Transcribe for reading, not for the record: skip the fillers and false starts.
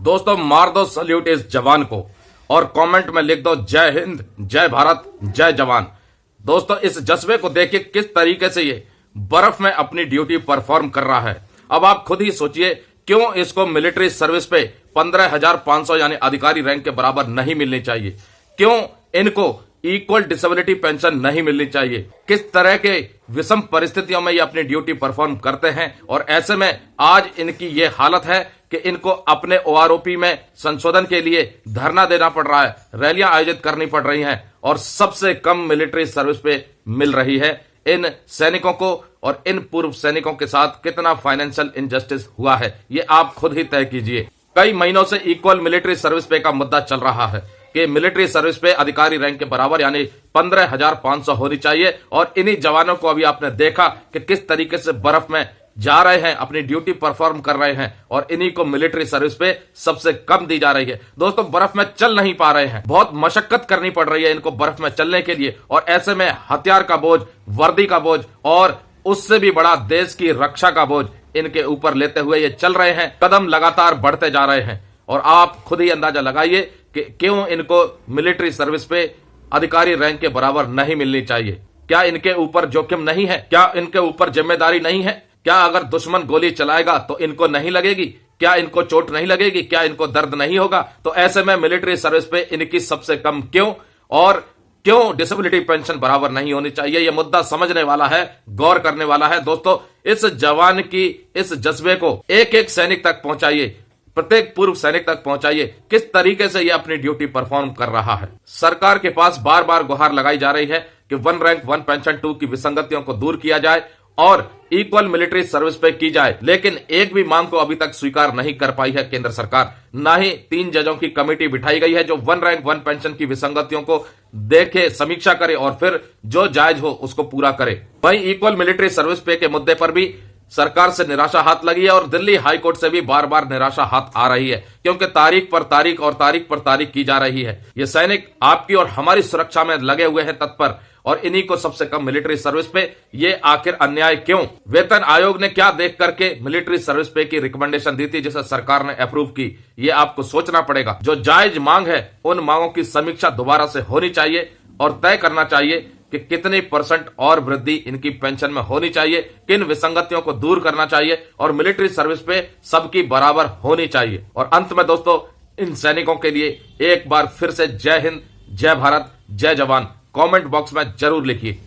दोस्तों मार दो सल्यूट इस जवान को और कमेंट में लिख दो जय हिंद, जय भारत, जय जवान। दोस्तों इस जज्बे को देखिए किस तरीके से ये बर्फ में अपनी ड्यूटी परफॉर्म कर रहा है। अब आप खुद ही सोचिए क्यों इसको मिलिट्री सर्विस पे 15,500 यानी अधिकारी रैंक के बराबर नहीं मिलनी चाहिए, क्यों इनको इक्वल डिसेबिलिटी पेंशन नहीं मिलनी चाहिए, किस तरह के विषम परिस्थितियों में ये अपनी ड्यूटी परफॉर्म करते हैं। और ऐसे में आज इनकी ये हालत है कि इनको अपने ओआरओपी में संशोधन के लिए धरना देना पड़ रहा है, रैलियां आयोजित करनी पड़ रही हैं और सबसे कम मिलिट्री सर्विस पे मिल रही है। इन सैनिकों को और इन पूर्व सैनिकों के साथ कितना फाइनेंशियल इनजस्टिस हुआ है ये आप खुद ही तय कीजिए। कई महीनों से इक्वल मिलिट्री सर्विस पे का मुद्दा चल रहा है कि मिलिट्री सर्विस पे अधिकारी रैंक के बराबर यानी 15,500 होनी चाहिए। और इन्हीं जवानों को अभी आपने देखा कि किस तरीके से बर्फ में जा रहे हैं, अपनी ड्यूटी परफॉर्म कर रहे हैं और इन्हीं को मिलिट्री सर्विस पे सबसे कम दी जा रही है। दोस्तों बर्फ में चल नहीं पा रहे हैं, बहुत मशक्कत करनी पड़ रही है इनको बर्फ में चलने के लिए। और ऐसे में हथियार का बोझ, वर्दी का बोझ और उससे भी बड़ा देश की रक्षा का बोझ इनके ऊपर लेते हुए ये चल रहे हैं। कदम लगातार बढ़ते जा रहे हैं और आप खुद ही अंदाजा लगाइए कि क्यों इनको मिलिट्री सर्विस पे अधिकारी रैंक के बराबर नहीं मिलनी चाहिए। क्या इनके ऊपर जोखिम नहीं है? क्या इनके ऊपर जिम्मेदारी नहीं है? क्या अगर दुश्मन गोली चलाएगा तो इनको नहीं लगेगी? क्या इनको चोट नहीं लगेगी? क्या इनको दर्द नहीं होगा? तो ऐसे में मिलिट्री सर्विस पे इनकी सबसे कम क्यों और क्यों डिसेबिलिटी पेंशन बराबर नहीं होनी चाहिए? यह मुद्दा समझने वाला है, गौर करने वाला है। दोस्तों इस जवान की इस जज्बे को एक एक सैनिक तक पहुंचाइए, प्रत्येक पूर्व सैनिक तक पहुंचाइए किस तरीके से ये अपनी ड्यूटी परफॉर्म कर रहा है। सरकार के पास बार बार गुहार लगाई जा रही है कि 1 रैंक 1 पेंशन 2 की विसंगतियों को दूर किया जाए और इक्वल मिलिट्री सर्विस पे की जाए, लेकिन एक भी मांग को अभी तक स्वीकार नहीं कर पाई है केंद्र सरकार। ना ही 3 जजों की कमेटी बिठाई गई है जो 1 रैंक 1 पेंशन की विसंगतियों को देखे, समीक्षा करे और फिर जो जायज हो उसको पूरा करे। वहीं इक्वल मिलिट्री सर्विस पे के मुद्दे पर भी सरकार से निराशा हाथ लगी है और दिल्ली हाई कोर्ट से भी बार बार निराशा हाथ आ रही है, क्योंकि तारीख पर तारीख और तारीख पर तारीख की जा रही है। ये सैनिक आपकी और हमारी सुरक्षा में लगे हुए हैं तत्पर और इन्हीं को सबसे कम मिलिट्री सर्विस पे ये आखिर अन्याय क्यों? वेतन आयोग ने क्या देख करके मिलिट्री सर्विस पे की रिकमेंडेशन दी थी जिसे सरकार ने अप्रूव की? ये आपको सोचना पड़ेगा। जो जायज मांग है उन मांगों की समीक्षा दोबारा से होनी चाहिए और तय करना चाहिए कि कितनी % और वृद्धि इनकी पेंशन में होनी चाहिए, किन विसंगतियों को दूर करना चाहिए और मिलिट्री सर्विस पे सबकी बराबर होनी चाहिए। और अंत में दोस्तों इन सैनिकों के लिए एक बार फिर से जय हिंद, जय भारत, जय जवान कमेंट बॉक्स में जरूर लिखिए।